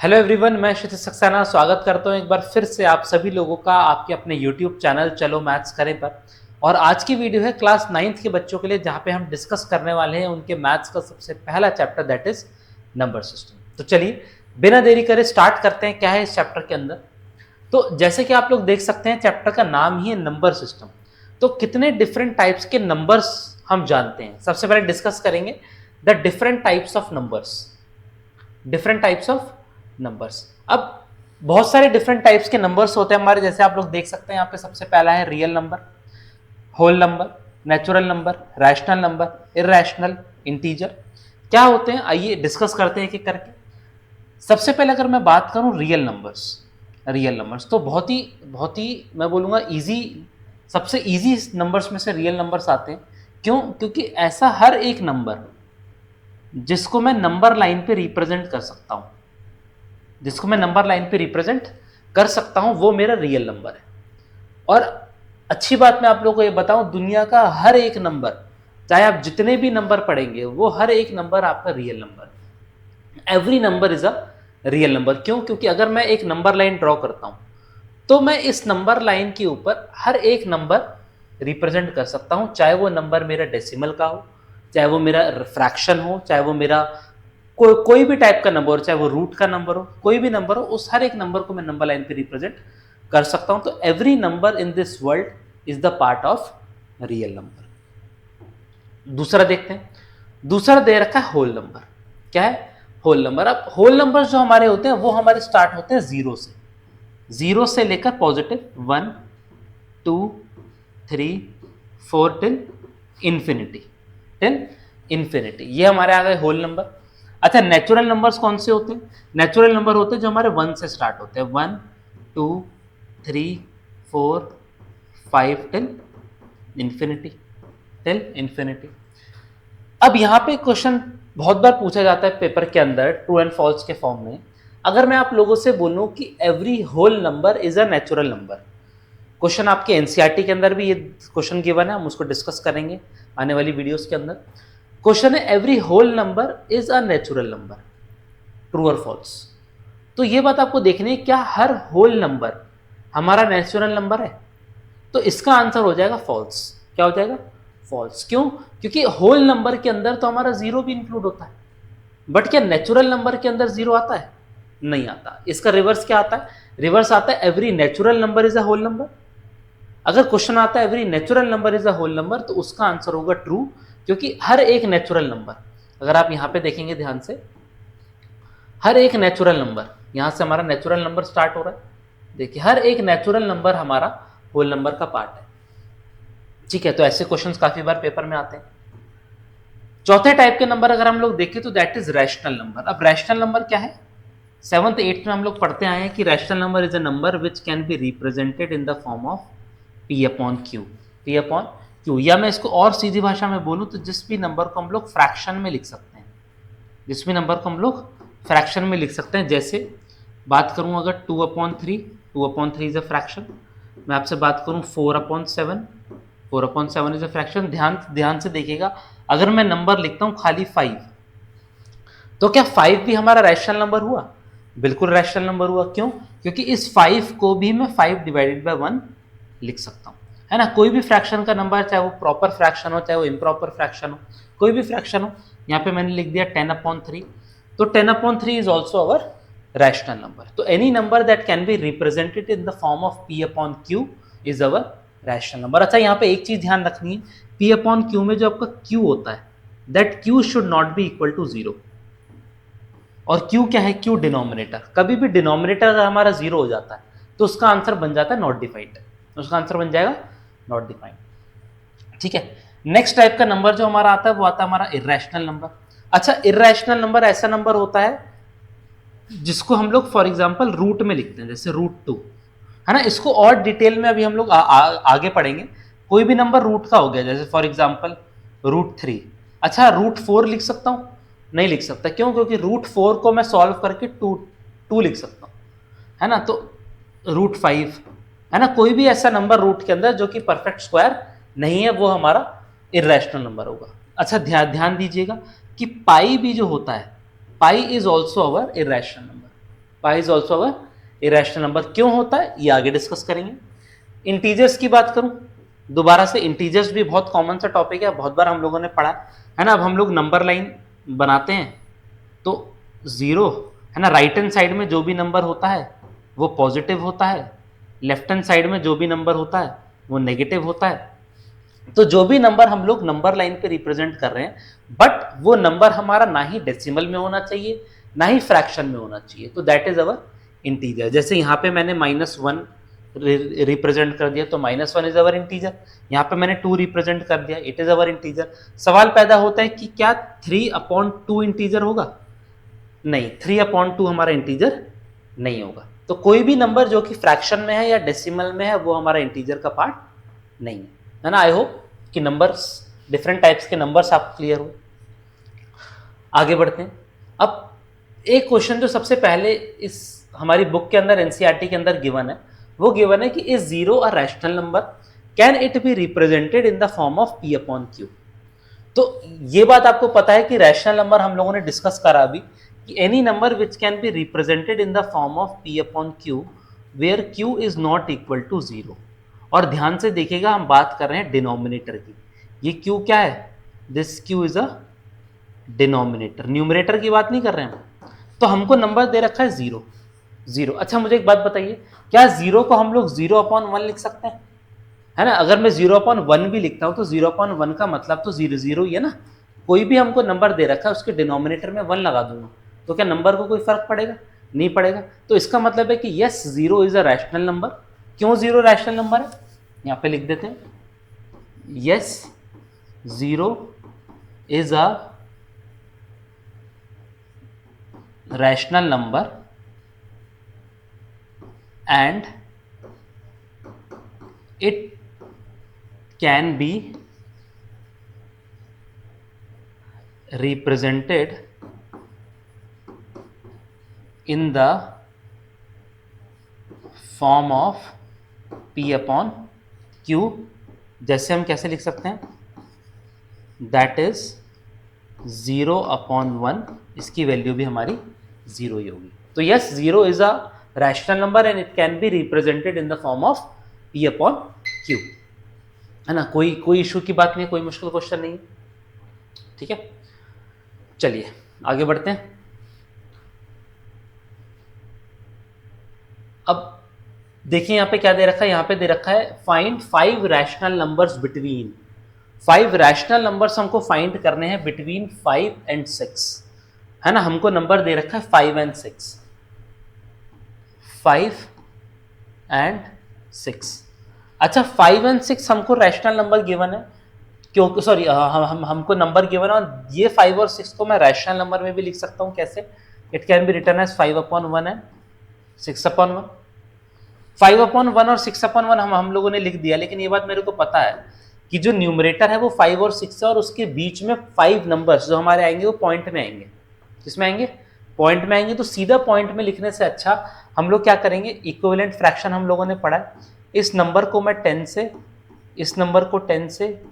Hello everyone, मैं क्षितिज सक्सेना स्वागत करता हूं एक बार फिर से आप सभी लोगों का आपके अपने यूट्यूब चैनल चलो मैथ्स करें पर। और आज की वीडियो है क्लास 9th के बच्चों के लिए, जहां पे हम डिस्कस करने वाले हैं उनके मैथ्स का सबसे पहला chapter, that is number system. तो चलिए बिना देरी करे स्टार्ट करते हैं क्या है इस चैप्टर के अंदर। तो जैसे कि आप लोग देख सकते हैं, चैप्टर का नाम ही है नंबर सिस्टम। तो कितने डिफरेंट टाइप्स के नंबर्स हम जानते हैं, सबसे पहले डिस्कस करेंगे the different types of numbers. Different types of numbers. अब बहुत सारे डिफरेंट टाइप्स के नंबर्स होते हैं हमारे, जैसे आप लोग देख सकते हैं यहाँ पे सबसे पहला है real number, whole number, natural number, rational number, irrational, integer. क्या होते हैं आइए डिस्कस करते हैं एक एक करके। सबसे पहले अगर मैं बात करूं रियल नंबर्स तो बहुत ही मैं बोलूंगा इजी, सबसे इजी नंबर्स में से रियल नंबर्स आते हैं। क्यों? क्योंकि ऐसा हर एक नंबर जिसको मैं नंबर लाइन पे रिप्रेजेंट कर सकता हूं, वो मेरा रियल नंबर है। और अच्छी बात मैं आप लोगों को ये बताऊं, दुनिया का हर एक नंबर, चाहे आप जितने भी नंबर पढ़ेंगे, वो हर एक नंबर आपका रियल नंबर है। Every number is a real number. क्यों? क्योंकि अगर मैं एक नंबर लाइन ड्रॉ करता हूं तो मैं इस नंबर लाइन के ऊपर हर एक नंबर रिप्रेजेंट कर सकता हूं, चाहे वो नंबर मेरा डेसिमल का हो, चाहे वो मेरा फ्रैक्शन हो, चाहे वो मेरा कोई भी टाइप का नंबर हो, चाहे वो रूट का नंबर हो, कोई भी नंबर हो, उस हर एक नंबर को मैं नंबर लाइन पे रिप्रेजेंट कर सकता हूं। तो every number in this world is the part of real number. दूसरा देखते हैं, दूसरा दे रखा है होल नंबर। क्या है? Whole number. अब होल नंबर जो हमारे होते हैं वो हमारे स्टार्ट होते हैं जीरो से लेकर पॉजिटिव 1 2 3 4 टिल इंफिनिटी। ये हमारे आ गए होल नंबर। अच्छा, नेचुरल नंबर्स कौन से होते हैं? नेचुरल नंबर होते हैं जो हमारे 1 से स्टार्ट होते हैं, 1 2 3 4 5 टिल इंफिनिटी। अब यहाँ पे क्वेश्चन बहुत बार पूछा जाता है पेपर के अंदर ट्रू एंड फॉल्स के फॉर्म में। अगर मैं आप लोगों से बोलूं कि every whole number is a natural number, question आपके एनसीईआरटी के अंदर भी ये क्वेश्चन गिवन है, हम उसको डिस्कस करेंगे आने वाली वीडियोस के अंदर। क्वेश्चन है every whole number is a natural number, true और फॉल्स। तो ये बात आपको देखनी है, क्या हर होल नंबर हमारा नेचुरल नंबर है? तो इसका आंसर हो जाएगा फॉल्स। क्या हो जाएगा? फॉल्स। क्यों? क्योंकि होल नंबर के अंदर तो हमारा जीरो भी इंक्लूड होता है, बट क्या नेचुरल नंबर के अंदर जीरो आता है? नहीं आता। इसका रिवर्स क्या आता है? रिवर्स आता है every natural number is a whole number. अगर क्वेश्चन आता है every natural number is a whole number, तो उसका आंसर होगा ट्रू, क्योंकि हर एक नेचुरल नंबर, अगर आप यहां पे देखेंगे ध्यान से, हर एक नेचुरल नंबर, यहां से हमारा नेचुरल नंबर स्टार्ट हो रहा है, देखिए हर एक नेचुरल नंबर हमारा होल नंबर का पार्ट है। ठीक है, तो ऐसे क्वेश्चंस काफी बार पेपर में आते हैं। चौथे टाइप के नंबर अगर हम लोग देखें तो दैट इज रैशनल नंबर। अब रैशनल नंबर क्या है? 7th 8th में हम लोग पढ़ते आए हैं कि rational number is a number which can be represented in the form of P upon Q. या मैं इसको और सीधी भाषा में बोलूं तो जिस भी नंबर को हम लोग फ्रैक्शन में लिख सकते हैं, जैसे बात करूं अगर 2/3 इज अ फ्रैक्शन। मैं आपसे बात करूं 4/7 इज अ फ्रैक्शन। ध्यान से देखिएगा, अगर मैं नंबर लिखता हूं खाली 5, तो क्या 5 भी हमारा रैशनल नंबर हुआ? बिल्कुल रैशनल नंबर हुआ। क्यों? क्योंकि इस 5 को भी मैं 5/1 लिख सकता हूं, है ना। कोई भी फ्रैक्शन का नंबर, चाहे वो प्रॉपर फ्रैक्शन हो, चाहे वो इम्प्रॉपर फ्रैक्शन हो, कोई भी फ्रैक्शन हो, यहाँ पे मैंने लिख दिया 10/3, तो 10/3 is also our rational number. तो any number that can be represented in the form of P/Q is our rational number. अच्छा, यहाँ पे एक चीज ध्यान रखनी है, P/Q में जो आपका Q होता है, that Q should not be equal to 0। और Q क्या है? Q denominator. कभी भी डिनोमिनेटर अगर हमारा 0 हो जाता है तो उसका आंसर बन जाता है नॉट डिफाइंड, उसका आंसर बन जाएगा नॉट डिफाइंड। ठीक है, नेक्स्ट टाइप का नंबर जो हमारा आता है वो आता है हमारा इर्रेशनल नंबर। अच्छा, इर्रेशनल नंबर ऐसा नंबर होता है जिसको हम लोग फॉर एग्जांपल रूट में लिखते हैं, जैसे √2, है ना। इसको और डिटेल में अभी हम लोग आगे पढ़ेंगे। कोई भी नंबर रूट का हो गया, जैसे फॉर एग्जांपल √3। अच्छा, √4 लिख सकता हूं? नहीं लिख सकता। क्यों? क्योंकि √4 को मैं सॉल्व करके टू लिख सकता हूं, है ना। तो √5, है ना। कोई भी ऐसा नंबर रूट के अंदर जो कि परफेक्ट स्क्वायर नहीं है, वो हमारा इर्रेशनल नंबर होगा। अच्छा, ध्यान दीजिएगा कि पाई भी जो होता है, pi is also our irrational number. Pi is also a irrational number. क्यों होता है ये आगे डिस्कस करेंगे। इंटीजर्स की बात करूं, दोबारा से इंटीजर्स भी बहुत कॉमन सा टॉपिक है, बहुत बार हम लोगों ने पढ़ा है ना। अब हम लोग नंबर लाइन बनाते हैं तो जीरो है ना, राइट हैंड साइड में जो भी नंबर होता है वो पॉजिटिव होता है, लेफ्ट हैंड साइड में जो भी नंबर होता है वो नेगेटिव होता है। तो जो भी नंबर हम लोग नंबर लाइन पे रिप्रेजेंट कर रहे हैं, बट वो नंबर हमारा ना ही डेसिमल में होना चाहिए ना ही फ्रैक्शन में होना चाहिए, तो दैट इज अवर इंटीजर। जैसे यहाँ पे मैंने -1 रिप्रेजेंट कर दिया तो -1 इज अवर इंटीजर, यहाँ पे मैंने 2 रिप्रेजेंट कर दिया, इट इज अवर इंटीजर। सवाल पैदा होता है कि क्या 3/2 इंटीजर होगा? नहीं, 3/2 हमारा इंटीजर नहीं होगा। तो कोई भी नंबर जो कि फ्रैक्शन में है या डेसिमल में है वो हमारा इंटीजर का पार्ट नहीं है ना। आई होप कि नंबर्स, डिफरेंट टाइप्स के नंबर्स आपको क्लियर हो। आगे बढ़ते हैं। अब एक क्वेश्चन जो सबसे पहले इस हमारी बुक के अंदर एनसीईआरटी के अंदर गिवन है, वो गिवन है कि is zero a rational number, can it be represented in the form of P/Q। तो ये बात आपको पता है कि रैशनल नंबर हम लोगों ने डिस्कस करा अभी कि any number which can be represented in the form of P/Q where Q is not equal to 0। और ध्यान से देखिएगा, हम बात कर रहे हैं डिनोमिनेटर की। ये Q क्या है? This Q is a denominator, numerator की बात नहीं कर रहे हैं। तो हमको नंबर दे रखा है 0। अच्छा मुझे एक बात बताइए, क्या 0 को हम लोग 0/1 लिख सकते हैं? है ना, अगर मैं 0/1 भी लिखता हूं तो 0/1 का मतलब तो 0 ही है ना। कोई भी हमको नंबर दे रखा है उसके डिनोमिनेटर में 1 लगा दूंगा तो क्या नंबर को कोई फर्क पड़ेगा? नहीं पड़ेगा। तो इसका मतलब है कि yes, 0 is a rational number. क्यों 0 रैशनल नंबर है? यहां पे लिख देते हैं, yes 0 is a rational number and it can be represented in the form of P/Q। जैसे हम कैसे लिख सकते हैं? दैट इज 0/1, इसकी वैल्यू भी हमारी 0 ही होगी। तो yes, 0 is a rational number and it can be represented in the form of P/Q, है ना। कोई इशू की बात नहीं, कोई मुश्किल क्वेश्चन नहीं है, ठीक है। चलिए आगे बढ़ते हैं। अब देखिए यहाँ पे क्या दे रखा है, यहाँ पे दे रखा है find 5 rational numbers between. 5 rational numbers हमको फाइंड करने हैं बिटवीन 5 and 6, है ना। हमको नंबर दे रखा है 5 and 6, 5 and 6। अच्छा 5 and 6 हमको रैशनल नंबर गिवन है, क्योंकि सॉरी हमको नंबर गिवन है, और ये 5 और 6 को मैं रैशनल नंबर में भी लिख सकता हूँ। कैसे? It can be written as 5/1 and 6/1। 5/1 और 6/1 हम लोगों ने लिख दिया, लेकिन ये बात मेरे को पता है कि जो न्यूमरेटर है वो 5 और 6 है, और उसके बीच में 5 नंबर्स जो हमारे आएंगे वो पॉइंट में आएंगे। किसमें आएंगे? पॉइंट में आएंगे। तो सीधा पॉइंट में लिखने से अच्छा हम लोग क्या करेंगे, इक्विवेलेंट फ्रैक्शन हम लोगों ने पढ़ा है। इस नंबर को मैं 10 से, इस नंबर को 10 से,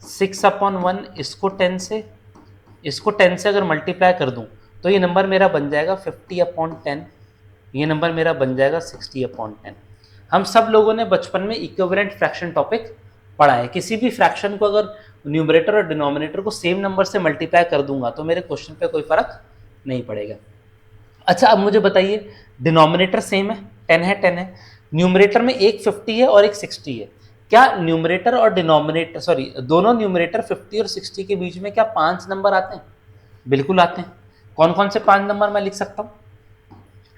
6/1 इसको 10 से, इसको 10 से अगर मल्टीप्लाई कर दूं तो ये नंबर मेरा बन जाएगा 50/10, ये नंबर मेरा बन जाएगा 60/10। हम सब लोगों ने बचपन में इक्विवेलेंट फ्रैक्शन टॉपिक पढ़ा है। किसी भी फ्रैक्शन को अगर न्यूमरेटर और डिनोमिनेटर को सेम नंबर से मल्टीप्लाई कर दूंगा तो मेरे क्वेश्चन पे कोई फर्क नहीं पड़ेगा। अच्छा अब मुझे बताइए, डिनोमिनेटर सेम है, 10 है, 10 है। न्यूमरेटर में एक 50 है और एक 60 है। क्या न्यूमरेटर और डिनोमिनेटर, सॉरी दोनों न्यूमरेटर 50 और 60 के बीच में क्या 5 नंबर आते हैं? बिल्कुल आते हैं। कौन कौन से 5 नंबर मैं लिख सकता हूँ?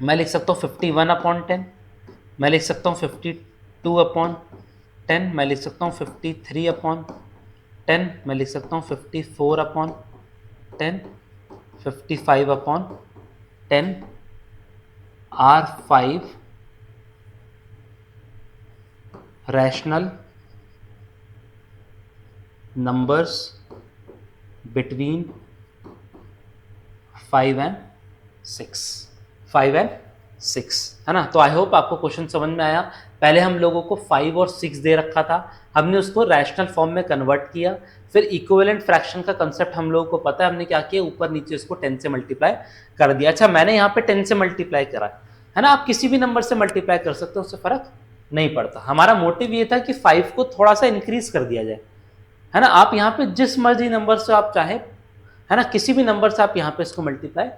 मैं लिख सकता हूँ 51/10, मैं लिख सकता हूँ 52/10, मैं लिख सकता हूँ 53/10, मैं लिख सकता हूँ 54/10, 55/10 are 5 rational numbers between 5 and 6, 5 and 6, है ना। तो आई होप आपको क्वेश्चन समझ में आया। पहले हम लोगों को 5 और 6 दे रखा था, हमने उसको रैशनल फॉर्म में कन्वर्ट किया। फिर इक्विवेलेंट फ्रैक्शन का कंसेप्ट हम लोगों को पता है, हमने क्या किया, ऊपर नीचे उसको 10 से मल्टीप्लाई कर दिया। अच्छा मैंने यहाँ पे 10 से मल्टीप्लाई करा, है ना, आप किसी भी नंबर से मल्टीप्लाई कर सकते हो, उससे फर्क नहीं पड़ता। हमारा मोटिव ये था कि 5 को थोड़ा सा इंक्रीज कर दिया जाए, है ना। आप यहाँ पे जिस मर्जी नंबर से आप चाहें, है ना, किसी भी नंबर से आप यहाँ पे इसको मल्टीप्लाई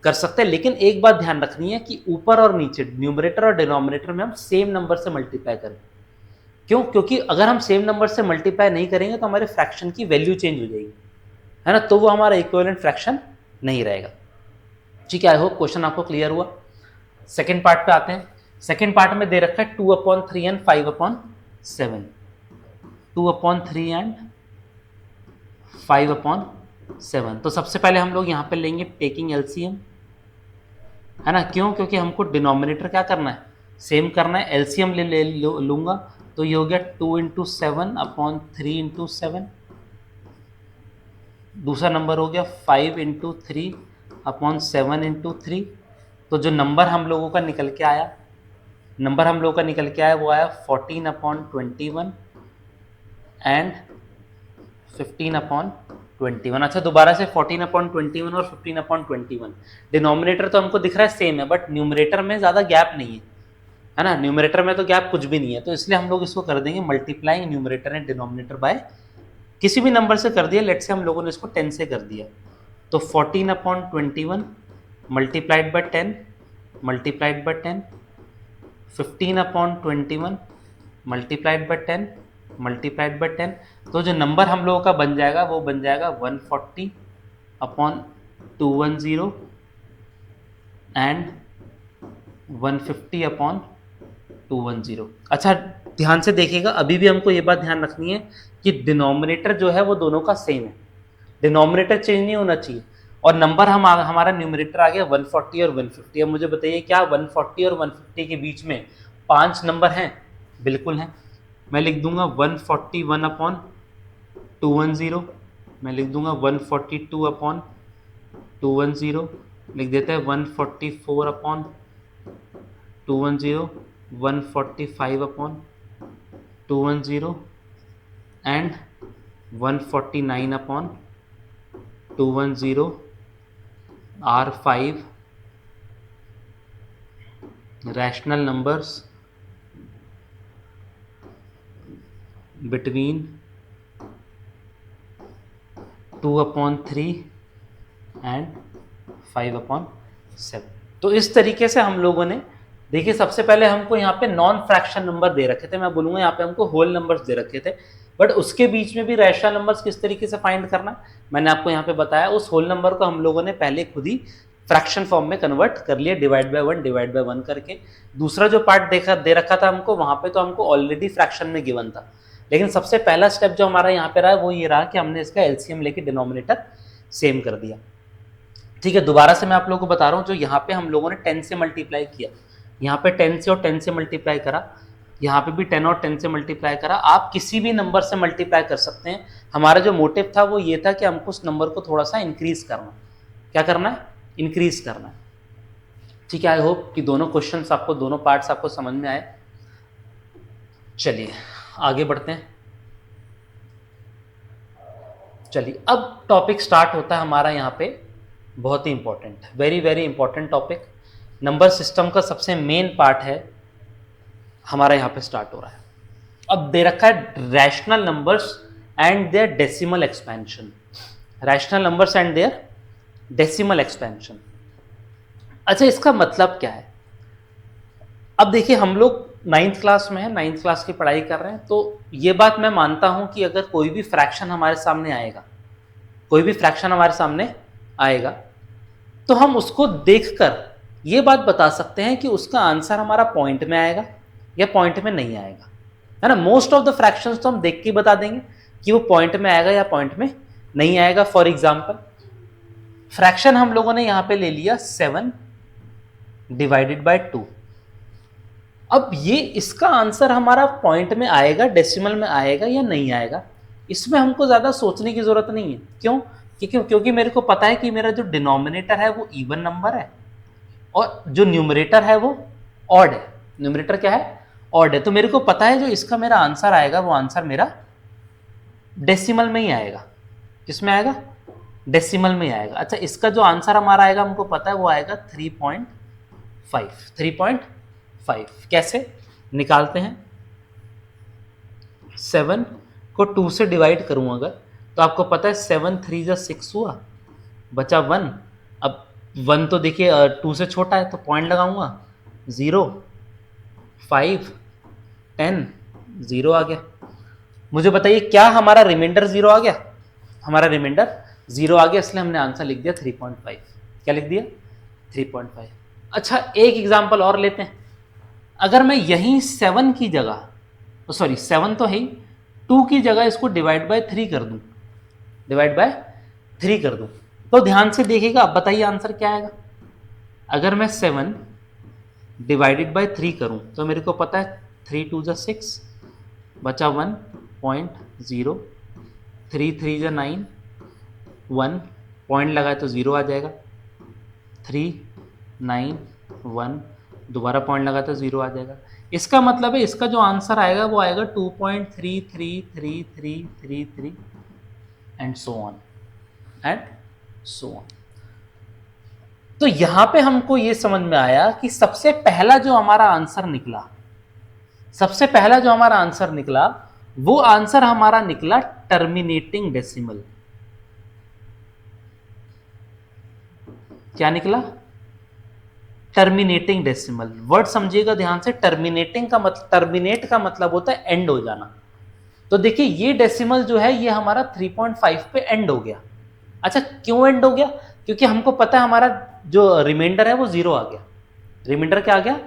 कर सकते हैं। लेकिन एक बात ध्यान रखनी है कि ऊपर और नीचे, न्यूमरेटर और डिनोमिनेटर में हम सेम नंबर से मल्टीप्लाई करें। क्यों? क्योंकि अगर हम सेम नंबर से मल्टीप्लाई नहीं करेंगे तो हमारे फ्रैक्शन की वैल्यू चेंज हो जाएगी, है ना, तो वो हमारा इक्विवेलेंट फ्रैक्शन नहीं रहेगा। ठीक है, आई होप क्वेश्चन आपको क्लियर हुआ। सेकेंड पार्ट पे आते हैं। सेकेंड पार्ट में दे रखा है 2/3 एंड 5/7, 2/3 एंड 5/7। तो सबसे पहले हम लोग यहाँ पे लेंगे टेकिंग एलसीएम, है ना। क्यों? क्योंकि हमको डिनोमिनेटर क्या करना है, सेम करना है। एलसीएम लूंगा तो ये हो गया 2 × 7/3 × 7। दूसरा नंबर हो गया 5 × 3/7 × 3। तो जो नंबर हम लोगों का निकल के आया, वो आया 14/21 एंड 15/21। अच्छा, दोबारा से 14/21 और 15/21। डिनोमिनेटर तो हमको दिख रहा है सेम है, बट न्यूमरेटर में ज़्यादा गैप नहीं है ना। न्यूमरेटर में तो गैप कुछ भी नहीं है, तो इसलिए हम लोग इसको कर देंगे multiplying numerator and denominator by किसी भी नंबर से कर दिया। लेट से हम लोगों ने इसको 10 से कर दिया, तो 14/21 multiplied by 10 multiplied by 10, 15/21 multiplied by 10 multiplied by 10। तो जो नंबर हम लोगों का बन जाएगा वो बन जाएगा 140/210 एंड 150/210। अच्छा, ध्यान से देखिएगा, अभी भी हमको ये बात ध्यान रखनी है कि डिनोमिनेटर जो है वो दोनों का सेम है, डिनोमिनेटर चेंज नहीं होना चाहिए। और नंबर हमारा न्यूमरेटर आ गया 140 और 150। अब मुझे बताइए, क्या 140 और 150 के बीच में 5 नंबर हैं? बिल्कुल हैं। मैं लिख दूंगा 141/210, मैं लिख दूंगा 142/210, लिख देते हैं 144/210, 145/210 and 149/210 are 5 rational numbers between 2/3 and 5/7। तो इस तरीके से हम लोगों ने, देखिए, सबसे पहले हमको यहाँ पे नॉन फ्रैक्शन नंबर दे रखे थे, मैं बोलूँगा यहाँ पे हमको होल नंबर्स दे रखे थे, बट उसके बीच में भी रैशनल नंबर्स किस तरीके से फाइंड करना मैंने आपको यहाँ पे बताया। उस होल नंबर को हम लोगों ने पहले खुद ही फ्रैक्शन फॉर्म में कन्वर्ट कर लिया, डिवाइड बाय 1 करके। दूसरा जो पार्ट दे रखा था हमको, वहाँ पे तो हमको ऑलरेडी फ्रैक्शन में गिवन था, लेकिन सबसे पहला स्टेप जो हमारा यहाँ पे रहा वो ये रहा कि हमने इसका एलसीएम लेके डिनोमिनेटर सेम कर दिया। ठीक है, दोबारा से मैं आप लोगों को बता रहा हूँ, जो यहाँ पे हम लोगों ने 10 से मल्टीप्लाई किया, यहाँ पे 10 से और 10 से मल्टीप्लाई करा, यहाँ पे भी 10 और 10 से मल्टीप्लाई करा। आप किसी भी नंबर से मल्टीप्लाई कर सकते हैं। हमारा जो मोटिव था वो ये था कि हमको उस नंबर को थोड़ा सा इंक्रीज करना, क्या करना है, इंक्रीज करना है। ठीक है, आई होप कि दोनों क्वेश्चंस आपको, दोनों पार्ट्स आपको समझ में आए। चलिए आगे बढ़ते हैं। चलिए, अब टॉपिक स्टार्ट होता है हमारा यहाँ पे, बहुत ही important, very very important topic, number system का सबसे मेन पार्ट है हमारा, यहाँ पे स्टार्ट हो रहा है। अब दे रखा है rational numbers and their decimal expansion, rational numbers and their decimal expansion. अच्छा, इसका मतलब क्या है? अब देखिए, हम लोग 9th क्लास में है, 9th क्लास की पढ़ाई कर रहे हैं, तो ये बात मैं मानता हूं कि अगर कोई भी फ्रैक्शन हमारे सामने आएगा, कोई भी फ्रैक्शन हमारे सामने आएगा, तो हम उसको देखकर ये बात बता सकते हैं कि उसका आंसर हमारा पॉइंट में आएगा या पॉइंट में नहीं आएगा, है ना। मोस्ट ऑफ द फ्रैक्शंस तो हम देख के बता देंगे कि वो पॉइंट में आएगा या पॉइंट में नहीं आएगा। फॉर एग्जाम्पल, फ्रैक्शन हम लोगों ने यहां पे ले लिया 7 डिवाइडेड बाय 2। अब ये, इसका आंसर हमारा पॉइंट में आएगा, डेसिमल में आएगा या नहीं आएगा, इसमें हमको ज़्यादा सोचने की ज़रूरत नहीं है। क्यों? क्योंकि मेरे को पता है कि मेरा जो डिनोमिनेटर है वो इवन नंबर है और जो न्यूमरेटर है वो ऑड है। न्यूमरेटर क्या है? ऑड है। तो मेरे को पता है जो इसका मेरा आंसर आएगा वो आंसर मेरा डेसिमल में ही आएगा। किसमें आएगा? डेसिमल में आएगा। अच्छा, इसका जो आंसर हमारा आएगा हमको पता है वो आएगा 3.5 कैसे निकालते हैं? 7 को 2 से डिवाइड करूँ अगर, तो आपको पता है 7 3 जा 6 हुआ, बचा 1। अब 1 तो देखिए 2 से छोटा है, तो पॉइंट लगाऊंगा 0, 5, 10, 0 आ गया। मुझे बताइए क्या हमारा रिमाइंडर 0 आ गया? हमारा रिमाइंडर 0 आ गया, इसलिए हमने आंसर लिख दिया 3.5। क्या लिख दिया? 3.5। अच्छा एक एग्जांपल और लेते हैं। अगर मैं यहीं 7 की जगह, सॉरी 7 तो है ही, 2 की जगह इसको डिवाइड बाय 3 कर दूं, डिवाइड बाय 3 कर दूं, तो ध्यान से देखिएगा, अब बताइए आंसर क्या आएगा। अगर मैं 7 डिवाइडेड बाय 3 करूं तो मेरे को पता है 3 2 जा 6, बचा 1.0, 3 3 जा 9, 1 पॉइंट लगाए तो 0 आ जाएगा, 3 9 1 दोबारा पॉइंट लगा तो 0 आ जाएगा। इसका मतलब है इसका जो आंसर आएगा वो आएगा 2.333333 and so on and so on. तो यहां पे हमको ये समझ में आया कि सबसे पहला जो हमारा आंसर निकला, सबसे पहला जो हमारा आंसर निकला वो आंसर हमारा निकला टर्मिनेटिंग डेसिमल। क्या निकला? Terminating decimal. वर्ड समझिएगा ध्यान से, टर्मिनेटिंग का मतलब, टर्मिनेट का मतलब होता है एंड हो जाना। तो देखिए ये डेसिमल जो है ये हमारा 3.5 पे एंड हो गया। अच्छा क्यों एंड हो गया? क्योंकि हमको पता है हमारा जो रिमाइंडर है वो 0 आ गया। रिमाइंडर क्या आ गया?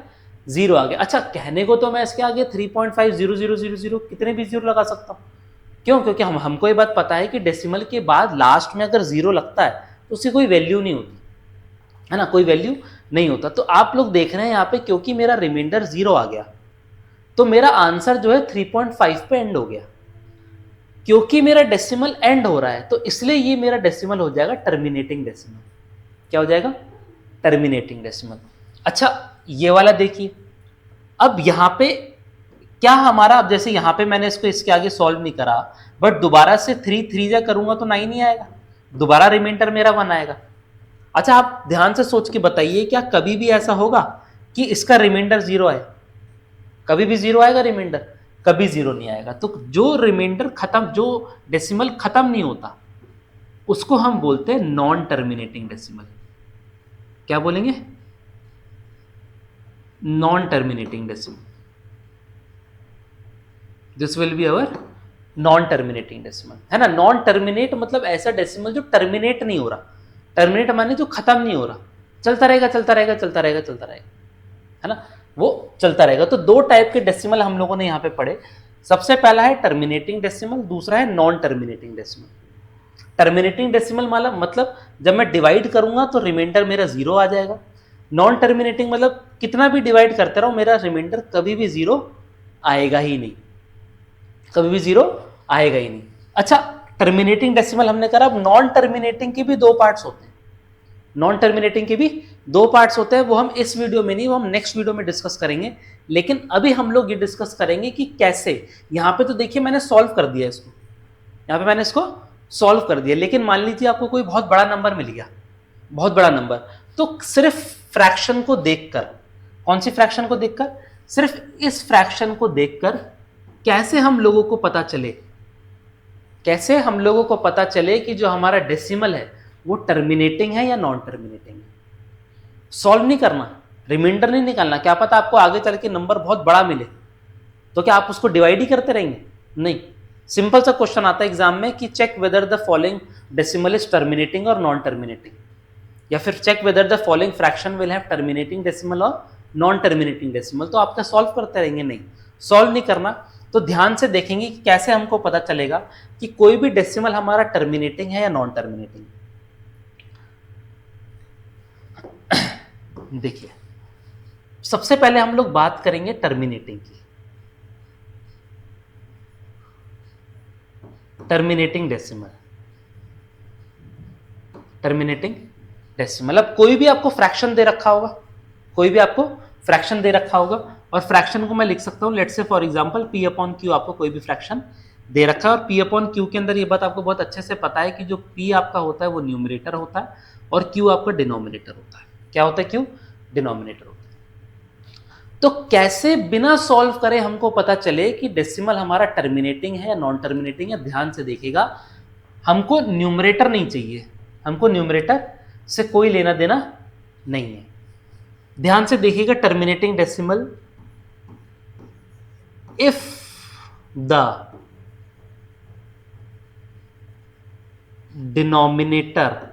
0 आ गया। अच्छा कहने को तो मैं इसके आगे 3.50000 कितने भी 0 लगा सकता हूं। क्यों? क्योंकि हमको ये बात पता है कि डेसिमल के बाद लास्ट में अगर 0 लगता है तो उसकी कोई वैल्यू नहीं होती है ना, कोई वैल्यू नहीं होता। तो आप लोग देख रहे हैं यहाँ पे, क्योंकि मेरा रिमाइंडर 0 आ गया तो मेरा आंसर जो है 3.5 पे एंड हो गया। क्योंकि मेरा डेसिमल एंड हो रहा है तो इसलिए ये मेरा डेसिमल हो जाएगा टर्मिनेटिंग डेसिमल। क्या हो जाएगा? Terminating decimal. अच्छा ये वाला देखिए, अब यहां पे क्या हमारा, अब जैसे यहां पे मैंने इसको इसके आगे सॉल्व नहीं करा, बट दोबारा से 3 3 जा करूंगा तो 9 ही आएगा, दोबारा रिमाइंडर मेरा 1 आएगा। अच्छा आप ध्यान से सोच के बताइए, क्या कभी भी ऐसा होगा कि इसका रिमाइंडर 0 आए? कभी भी 0 आएगा रिमाइंडर? कभी 0 नहीं आएगा। तो जो रिमाइंडर खत्म, जो डेसिमल खत्म नहीं होता उसको हम बोलते हैं नॉन टर्मिनेटिंग डेसिमल। क्या बोलेंगे? Non terminating decimal. This will be our non terminating decimal, है ना। नॉन टर्मिनेट मतलब ऐसा डेसिमल जो टर्मिनेट नहीं हो रहा। टर्मिनेट माने जो खत्म नहीं हो रहा, चलता रहेगा चलता रहेगा चलता रहेगा चलता रहेगा, है ना, वो चलता रहेगा। तो दो टाइप के डेसिमल हम लोगों ने यहाँ पे पढ़े। सबसे पहला है टर्मिनेटिंग डेसिमल, दूसरा है non terminating decimal. Terminating decimal मतलब जब मैं डिवाइड करूंगा तो रिमाइंडर मेरा 0 आ जाएगा। नॉन टर्मिनेटिंग मतलब कितना भी डिवाइड करते रहो मेरा रिमाइंडर कभी भी 0 आएगा ही नहीं, कभी भी 0 आएगा ही नहीं। अच्छा टर्मिनेटिंग डेसिमल हमने करा। अब नॉन टर्मिनेटिंग के भी दो पार्ट्स होते हैं। नॉन टर्मिनेटिंग के भी दो पार्ट्स होते हैं, वो हम इस वीडियो में नहीं, वो हम नेक्स्ट वीडियो में डिस्कस करेंगे। लेकिन अभी हम लोग ये डिस्कस करेंगे कि कैसे। यहां पे तो देखिए मैंने सॉल्व कर दिया इसको, यहां पे मैंने इसको सॉल्व कर दिया, लेकिन मान लीजिए आपको कोई बहुत बड़ा नंबर मिल गया, बहुत बड़ा नंबर, तो सिर्फ फ्रैक्शन को देखकर, कौन सी फ्रैक्शन को देखकर? सिर्फ इस फ्रैक्शन को देखकर कैसे हम लोगों को पता चले, कैसे हम लोगों को पता चले कि जो हमारा डेसिमल है वो टर्मिनेटिंग है या नॉन टर्मिनेटिंग है। सॉल्व नहीं करना, रिमाइंडर नहीं निकालना। क्या पता आपको आगे चल के नंबर बहुत बड़ा मिले, तो क्या आप उसको डिवाइड ही करते रहेंगे? नहीं। सिंपल सा क्वेश्चन आता है एग्जाम में कि check whether the following decimal is terminating और नॉन टर्मिनेटिंग, या फिर check whether the following fraction will have terminating decimal और नॉन टर्मिनेटिंग डेसिमल। तो आप क्या सॉल्व करते रहेंगे? नहीं, सॉल्व नहीं करना। तो ध्यान से देखेंगे कि कैसे हमको पता चलेगा कि कोई भी डेसिमल हमारा टर्मिनेटिंग है या नॉन टर्मिनेटिंग। देखिए सबसे पहले हम लोग बात करेंगे टर्मिनेटिंग की। Terminating decimal, terminating decimal. अब कोई भी आपको फ्रैक्शन दे रखा होगा, कोई भी आपको फ्रैक्शन दे रखा होगा, और फ्रैक्शन को मैं लिख सकता हूं, let's say for example p upon q। आपको कोई भी फ्रैक्शन दे रखा है और p अपॉन q के अंदर ये बात आपको बहुत अच्छे से पता है कि जो p आपका होता है वो न्यूमरेटर होता है और q आपका डिनोमिनेटर होता है। क्या होता है? q डिनोमिनेटर होता है। तो कैसे बिना सॉल्व करे हमको पता चले कि डेसिमल हमारा टर्मिनेटिंग है या नॉन टर्मिनेटिंग है? ध्यान से देखिएगा, हमको न्यूमरेटर नहीं चाहिए, हमको न्यूमरेटर से कोई लेना देना नहीं है। ध्यान से देखिएगा, terminating decimal, if the denominator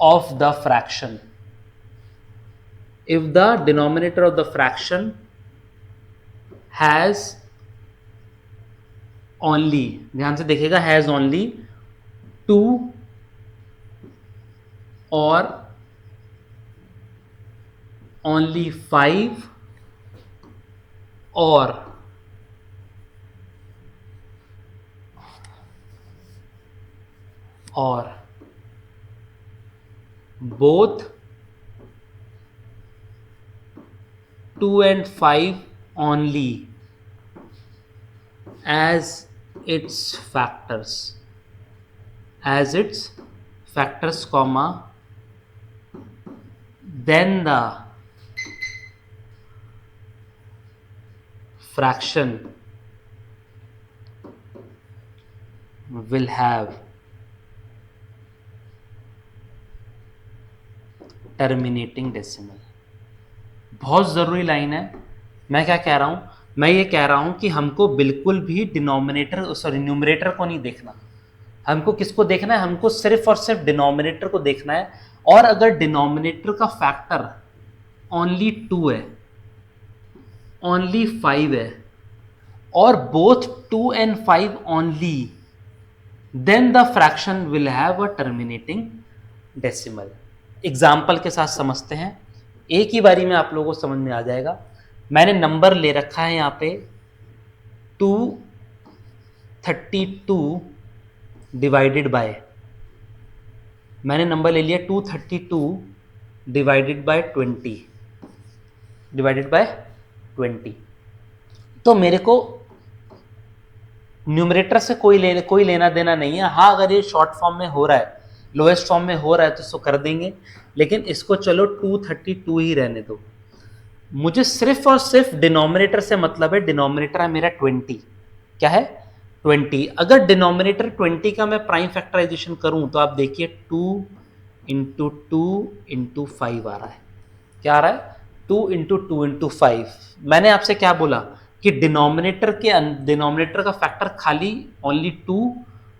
of the fraction, if the denominator of the fraction has only, ध्यान से देखिएगा, has only 2 or only 5 or both 2 and 5 only as its factors, comma, then the fraction will have terminating decimal. बहुत ज़रूरी line है। मैं क्या कह रहा हूँ? मैं ये कह रहा हूँ कि हमको बिल्कुल भी न्यूमरेटर को नहीं देखना। हमको किसको देखना है? हमको सिर्फ और सिर्फ डिनोमिनेटर को देखना है। और अगर डिनोमिनेटर का फैक्टर ओनली 2 है, ओनली 5 है, और both 2 and 5 only, then the fraction will have a terminating decimal. Example के साथ समझते हैं, एक ही बारी में आप लोगों को समझ में आ जाएगा। मैंने नंबर ले रखा है यहाँ पे 232 डिवाइडेड बाय, मैंने नंबर ले लिया 232 डिवाइडेड बाय 20। तो मेरे को न्यूमरेटर से कोई लेना देना नहीं है। हाँ, अगर ये शॉर्ट फॉर्म में हो रहा है, लोएस्ट फॉर्म में हो रहा है तो इसको कर देंगे, लेकिन इसको चलो 232 ही रहने दो। मुझे सिर्फ और सिर्फ डिनोमिनेटर से मतलब है। डिनोमिनेटर है मेरा 20। क्या है? 20। अगर डिनोमिनेटर 20 का मैं प्राइम फैक्टराइजेशन करूं तो आप देखिए 2 इंटू 2 इंटू 5 आ रहा है। क्या आ रहा है? 2 इंटू 2 इंटू 5। मैंने आपसे क्या बोला कि डिनोमिनेटर का फैक्टर खाली ओनली 2,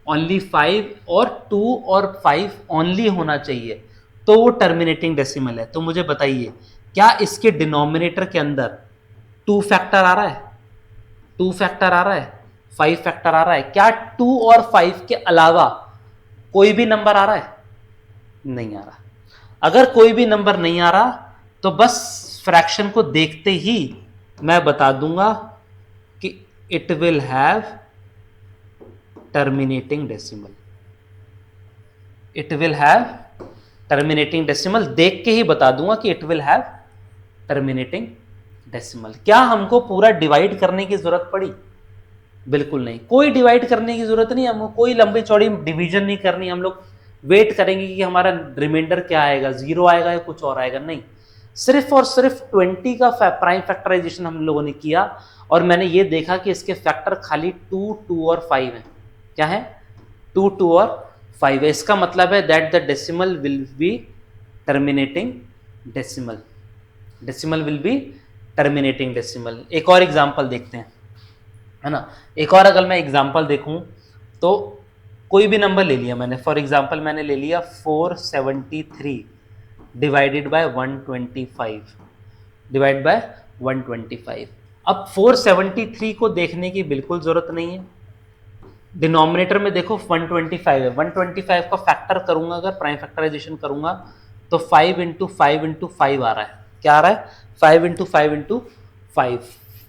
ओनली 5 और 2 और 5 ओनली होना चाहिए, तो वो टर्मिनेटिंग डेसिमल है। तो मुझे बताइए, क्या इसके डिनोमिनेटर के अंदर 2 फैक्टर आ रहा है, 2 फैक्टर आ रहा है, 5 फैक्टर आ रहा है? क्या 2 और 5 के अलावा कोई भी नंबर आ रहा है? नहीं आ रहा। अगर कोई भी नंबर नहीं आ रहा तो बस फ्रैक्शन को देखते ही मैं बता दूंगा कि it will have terminating decimal. It will have terminating decimal, देख के ही बता दूंगा कि it will have terminating decimal. क्या हमको पूरा डिवाइड करने की जरूरत पड़ी? बिल्कुल नहीं, कोई डिवाइड करने की जरूरत नहीं। हमको कोई लंबी चौड़ी डिवीजन नहीं करनी। हम लोग वेट करेंगे कि हमारा रिमाइंडर क्या आएगा, 0 आएगा या कुछ और आएगा? नहीं, सिर्फ और सिर्फ 20 का प्राइम फैक्टराइजेशन हम लोगों ने किया और मैंने ये देखा कि इसके फैक्टर खाली 2, 2 और 5 हैं। क्या है? 2, 2 और 5 है। इसका मतलब है that the decimal will be terminating decimal. Decimal will be terminating decimal. एक और एग्जांपल देखते हैं, है ना। एक और अगर मैं एग्जांपल देखूं तो कोई भी नंबर ले लिया मैंने, फॉर एग्जांपल मैंने ले लिया 473 डिवाइडेड बाय 125, डिवाइड बाय 125। अब 473 को देखने की बिल्कुल जरूरत नहीं है। डिनोमिनेटर में देखो 125 है, 125 का फैक्टर करूंगा, अगर प्राइम फैक्टराइजेशन करूंगा तो 5 इंटू 5 इंटू 5 आ रहा है। क्या आ रहा है? 5 इंटू 5 इंटू 5।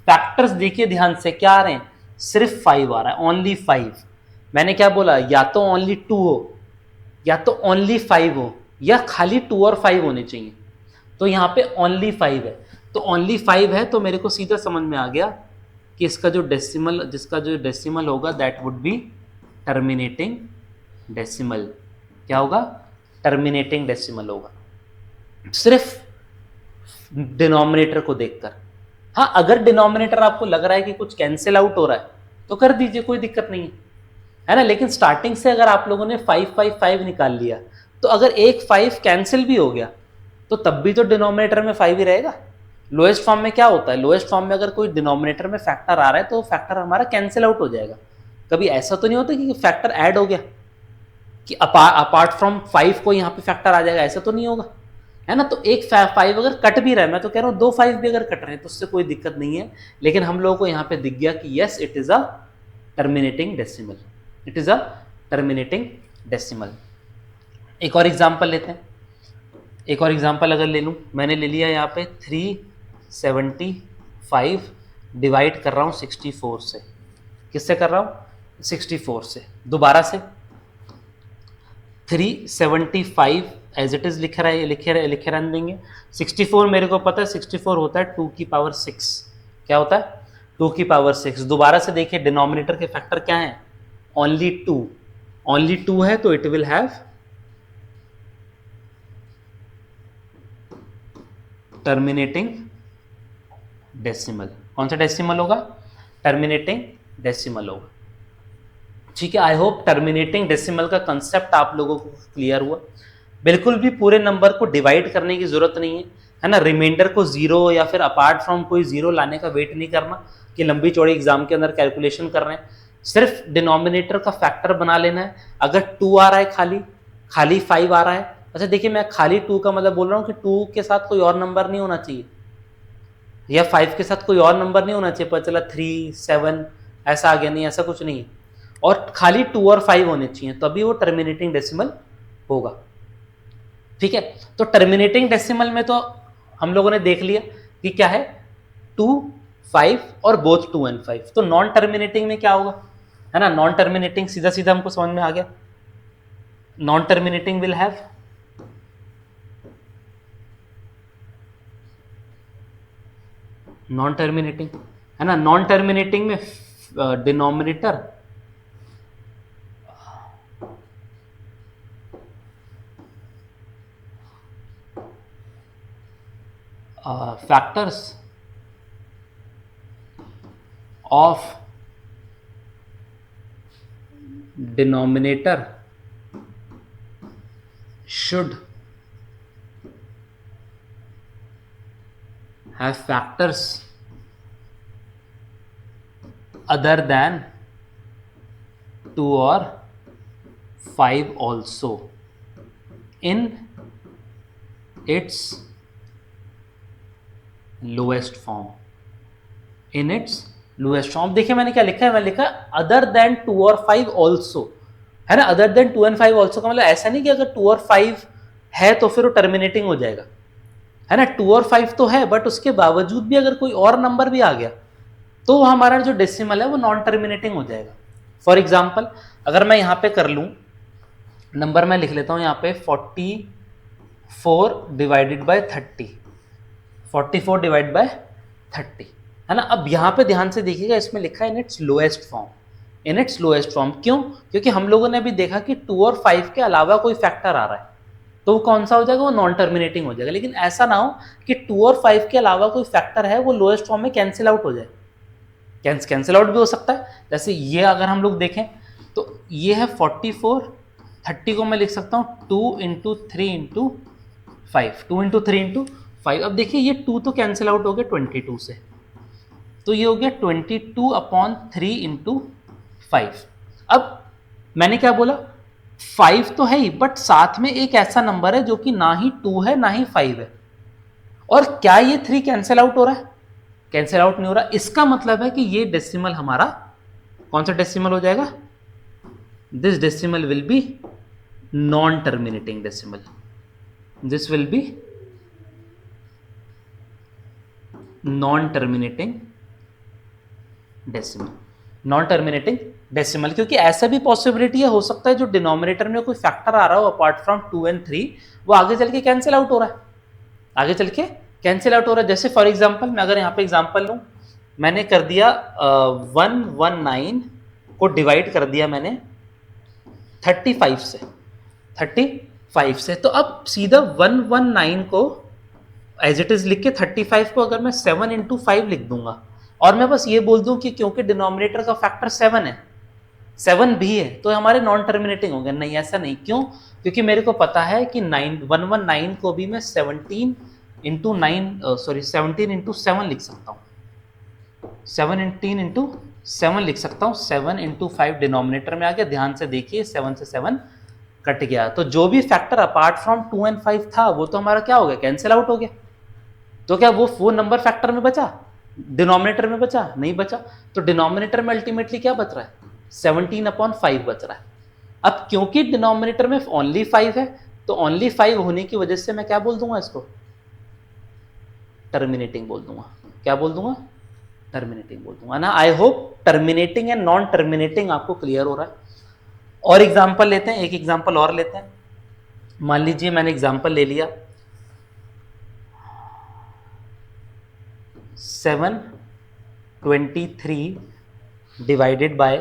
फैक्टर्स देखिए ध्यान से, क्या आ रहे हैं? सिर्फ 5 आ रहा है, ओनली 5। मैंने क्या बोला? या तो ओनली 2 हो, या तो ओनली 5 हो, या खाली 2 और 5 होने चाहिए। तो यहाँ पे ओनली 5 है, तो ओनली 5 है तो मेरे को सीधा समझ में आ गया कि इसका जो डेसिमल होगा that would be terminating decimal. क्या होगा? टर्मिनेटिंग डेसिमल होगा। सिर्फ डिनोमिनेटर को देखकर। हाँ, अगर डिनोमिनेटर आपको लग रहा है कि कुछ कैंसिल आउट हो रहा है तो कर दीजिए, कोई दिक्कत नहीं है ना। लेकिन स्टार्टिंग से अगर आप लोगों ने 5 5 5 निकाल लिया तो अगर एक 5 कैंसिल भी हो गया तो तब भी तो डिनोमिनेटर में 5 ही रहेगा। लोएस्ट फॉर्म में क्या होता है, लोएस्ट फॉर्म में अगर कोई डिनोमिनेटर में फैक्टर आ रहा है तो फैक्टर हमारा कैंसिल आउट हो जाएगा। कभी ऐसा तो नहीं होता कि फैक्टर ऐड हो गया कि अपार्ट फ्रॉम 5 को यहाँ पे फैक्टर आ जाएगा, ऐसा तो नहीं होगा, है ना। तो एक 5 अगर कट भी रहा है, मैं तो कह रहा हूँ 2 5 भी अगर कट रहे हैं तो उससे कोई दिक्कत नहीं है। लेकिन हम लोगों को यहाँ पे दिख गया कि yes it is a terminating decimal, it is a terminating decimal. एक और एग्जांपल लेते हैं। एक और एग्जांपल अगर ले लूँ, मैंने ले लिया यहाँ पे 375 डिवाइड कर रहा हूँ 64 से। किससे कर रहा हूँ, 64 से। दोबारा से 375 एज इट इज लिख रहा है, लिखे रहने देंगे। 64 मेरे को पता है 64 होता है 2 की पावर 6। क्या होता है, 2 की पावर 6। दोबारा से देखिए डिनोमिनेटर के फैक्टर क्या है, ओनली 2, ओनली 2 है तो it will have terminating decimal. कौन सा डेसिमल होगा, टर्मिनेटिंग डेसिमल होगा। ठीक है, आई होप टर्मिनेटिंग डेसिमल का कंसेप्ट आप लोगों को क्लियर हुआ। बिल्कुल भी पूरे नंबर को डिवाइड करने की जरूरत नहीं है ना। रिमाइंडर को जीरो या फिर अपार्ट फ्रॉम कोई जीरो लाने का वेट नहीं करना कि लंबी चौड़ी एग्जाम के अंदर कैलकुलेशन कर रहे हैं। सिर्फ डिनोमिनेटर का फैक्टर बना लेना है। अगर 2 आ रहा है, खाली 5 आ रहा है, अच्छा देखिए मैं खाली 2 का मतलब बोल रहा हूँ कि 2 के साथ कोई और नंबर नहीं होना चाहिए या 5 के साथ कोई और नंबर नहीं होना चाहिए। पता चला 3 7 ऐसा आ गया, नहीं, ऐसा कुछ नहीं है। और खाली 2 और 5 होने चाहिए तभी वो टर्मिनेटिंग डेसिमल होगा। ठीक है, तो टर्मिनेटिंग डेसिमल में तो हम लोगों ने देख लिया कि क्या है, 2 5 और बोथ 2 and 5। तो नॉन टर्मिनेटिंग में क्या होगा, है ना। नॉन टर्मिनेटिंग सीधा सीधा हमको समझ में आ गया। Non terminating will have non terminating, है ना। नॉन टर्मिनेटिंग में denominator factors of denominator should have factors other than 2 or 5 also in its lowest form, in its lowest form. देखिए मैंने क्या लिखा है, मैं लिखा अदर देन 2 और 5 ऑल्सो, है ना। अदर देन 2 and 5 ऑल्सो का मतलब ऐसा नहीं कि अगर 2 और 5 है तो फिर वो टर्मिनेटिंग हो जाएगा, है ना। 2 और 5 तो है बट उसके बावजूद भी अगर कोई और नंबर भी आ गया तो हमारा जो डेसिमल है वो नॉन टर्मिनेटिंग हो जाएगा। फॉर एग्जाम्पल अगर मैं यहाँ पे कर लूँ नंबर, मैं लिख लेता हूँ यहाँ पे 44 डिवाइडेड बाय 30, 44 डिवाइड बाय 30, है ना। अब यहाँ पे ध्यान से देखिएगा, इसमें लिखा है in its lowest form, in its lowest form. क्यों, क्योंकि हम लोगों ने अभी देखा कि 2 और 5 के अलावा कोई फैक्टर आ रहा है तो वो कौन सा हो जाएगा, वो नॉन टर्मिनेटिंग हो जाएगा। लेकिन ऐसा ना हो कि 2 और 5 के अलावा कोई फैक्टर है वो लोएस्ट फॉर्म में कैंसिल आउट हो जाए। कैंसिल आउट भी हो सकता है। जैसे ये अगर हम लोग देखें तो ये है 44, 30 को मैं लिख सकता हूँ 2 इंटू 3 इंटू 5, 2 इंटू 3 इंटू 5। अब देखिए ये 2 तो कैंसिल आउट हो गया 22 से, तो ये हो गया 22/3 इंटू 5। अब मैंने क्या बोला, 5 तो है ही बट साथ में एक ऐसा नंबर है जो कि ना ही 2 है ना ही 5 है। और क्या ये 3 कैंसिल आउट हो रहा है, कैंसिल आउट नहीं हो रहा। इसका मतलब है कि ये डेसिमल हमारा कौन सा डेसिमल हो जाएगा, this decimal will be non terminating decimal, this will be non terminating decimal, non terminating decimal. क्योंकि ऐसा भी पॉसिबिलिटी है, हो सकता है जो डिनोमिनेटर में कोई फैक्टर आ रहा हो अपार्ट फ्रॉम 2 and 3 वो आगे चल के कैंसिल आउट हो रहा है, आगे चल के कैंसिल आउट हो रहा है। जैसे फॉर एग्जांपल मैं अगर यहाँ पे एग्जांपल लूँ, मैंने कर दिया 119 को डिवाइड कर दिया मैंने 35 से, 35 से। तो अब सीधा 119 को एज इट इज लिख के 35 को अगर मैं 7 इंटू 5 लिख दूंगा और मैं बस ये बोल दूं कि क्योंकि डिनोमिनेटर का फैक्टर 7 है, 7 भी है, तो हमारे नॉन टर्मिनेटिंग हो गए। नहीं, ऐसा नहीं। क्यों? क्योंकि मेरे को पता है कि 119 को भी मैं 17 इंटू 7 लिख सकता हूँ, 17 इंटू 7 लिख सकता हूँ। 7 इंटू 5 डिनोमिनेटर में आ गया। ध्यान से देखिए, 7 से 7 कट गया, तो जो भी फैक्टर अपार्ट फ्रॉम 2 एंड 5 था वो तो हमारा क्या हो गया, कैंसिल आउट हो गया। तो क्या वो नंबर फैक्टर में बचा, डिनोमिनेटर में बचा? नहीं बचा। तो डिनोमिनेटर में अल्टीमेटली क्या बच रहा है, 17/5 बच रहा है। अब क्योंकि डिनोमिनेटर में ओनली 5 है, तो ओनली 5 होने की वजह से मैं क्या बोल दूंगा, इसको टर्मिनेटिंग बोल दूंगा। क्या बोल दूंगा? टर्मिनेटिंग बोल दूंगा ना। I hope terminating and non terminating आपको क्लियर हो रहा है। और एग्जांपल लेते हैं, एक एग्जांपल और लेते हैं। मान लीजिए मैंने एग्जांपल ले लिया 723 डिवाइडेड बाय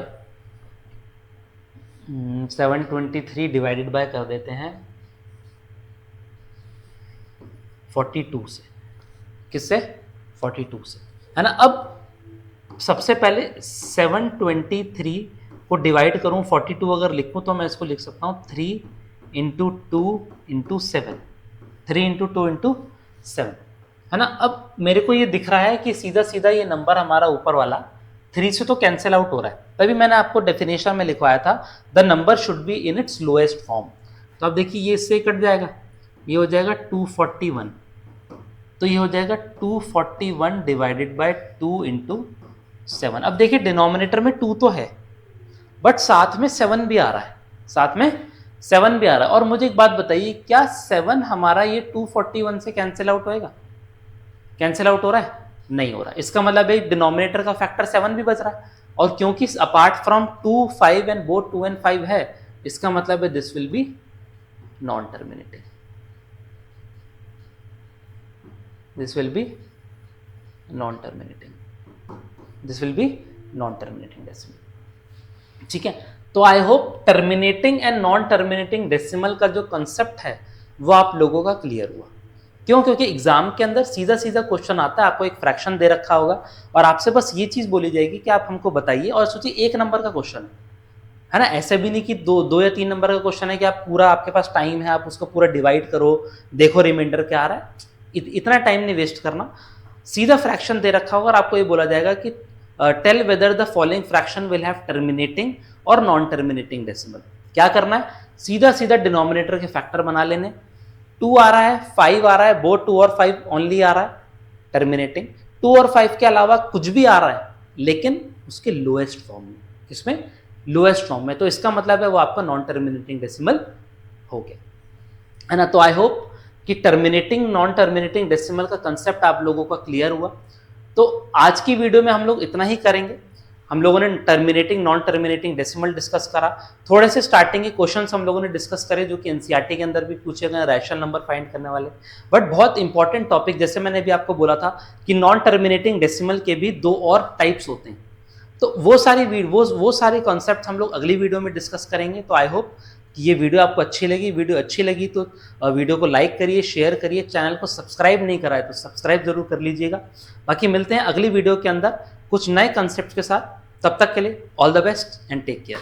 723 डिवाइडेड बाय कर देते हैं 42 से। किससे? 42 से, है ना। अब सबसे पहले 723 को डिवाइड करूं 42 अगर लिखूं तो मैं इसको लिख सकता हूं 3 इंटू 2 इंटू 7, 3 इंटू 2 इंटू 7, है ना। अब मेरे को ये दिख रहा है कि सीधा सीधा ये नंबर हमारा ऊपर वाला 3 से तो कैंसिल आउट हो रहा है, तभी मैंने आपको डेफिनेशन में लिखवाया था the number should be in its lowest form. तो अब देखिए ये इससे कट जाएगा, ये हो जाएगा 241, तो ये हो जाएगा 241 डिवाइडेड बाय 2 इंटू 7। अब देखिए डिनोमिनेटर में 2 तो है बट साथ में 7 भी आ रहा है, साथ में 7 भी आ रहा है। और मुझे एक बात बताइए, क्या 7 हमारा ये 241 से कैंसिल आउट होएगा? कैंसिल आउट हो रहा है? नहीं हो रहा। इसका मतलब है डिनोमिनेटर का फैक्टर 7 भी बच रहा है, और क्योंकि apart from 2, 5 and both 2 and 5 है, इसका मतलब है this will be non terminating, this will be non terminating, this will be non terminating decimal. ठीक है, तो I hope terminating and non terminating decimal का जो कंसेप्ट है वो आप लोगों का क्लियर हुआ। क्यों? क्योंकि एग्जाम के अंदर सीधा सीधा क्वेश्चन आता है, आपको एक फ्रैक्शन दे रखा होगा और आपसे बस ये चीज बोली जाएगी कि आप हमको बताइए, और सोचिए 1 नंबर का क्वेश्चन है ना। ऐसे भी नहीं कि दो या 3 नंबर का क्वेश्चन है कि आप पूरा, आपके पास टाइम है, आप उसको पूरा डिवाइड करो, देखो रिमाइंडर क्या आ रहा है। इतना टाइम नहीं वेस्ट करना। सीधा फ्रैक्शन दे रखा होगा और आपको ये बोला जाएगा कि tell whether the following fraction will have terminating और नॉन टर्मिनेटिंग डेसिमल। क्या करना है, सीधा सीधा डिनोमिनेटर के फैक्टर बना लेने। 2 आ रहा है, 5 आ रहा है, बोथ 2 और 5 ओनली आ रहा है, टर्मिनेटिंग। 2 और 5 के अलावा कुछ भी आ रहा है लेकिन उसके लोएस्ट फॉर्म में, किसमें? लोएस्ट फॉर्म में, तो इसका मतलब है वो आपका नॉन टर्मिनेटिंग डेसिमल हो गया, है ना। तो आई होप कि टर्मिनेटिंग नॉन टर्मिनेटिंग डेसिमल का कंसेप्ट आप लोगों का क्लियर हुआ। तो आज की वीडियो में हम लोग इतना ही करेंगे। हम लोगों ने terminating non terminating decimal discuss करा, थोड़े से स्टार्टिंग के क्वेश्चंस हम लोगों ने डिस्कस करे जो कि एनसीईआरटी के अंदर भी पूछे गए, रैशनल नंबर फाइंड करने वाले। बट बहुत इंपॉर्टेंट टॉपिक, जैसे मैंने भी आपको बोला था कि नॉन टर्मिनेटिंग डेसिमल के भी 2 और टाइप्स होते हैं, तो वो सारे कॉन्सेप्ट हम लोग अगली वीडियो में डिस्कस करेंगे। तो आई होप कि ये वीडियो आपको अच्छी लगी। वीडियो अच्छी लगी तो वीडियो को लाइक करिए, शेयर करिए, चैनल को सब्सक्राइब नहीं करा है तो सब्सक्राइब जरूर कर लीजिएगा। बाकी मिलते हैं अगली वीडियो के अंदर कुछ नए कंसेप्ट के साथ। तब तक के लिए all the best and take care.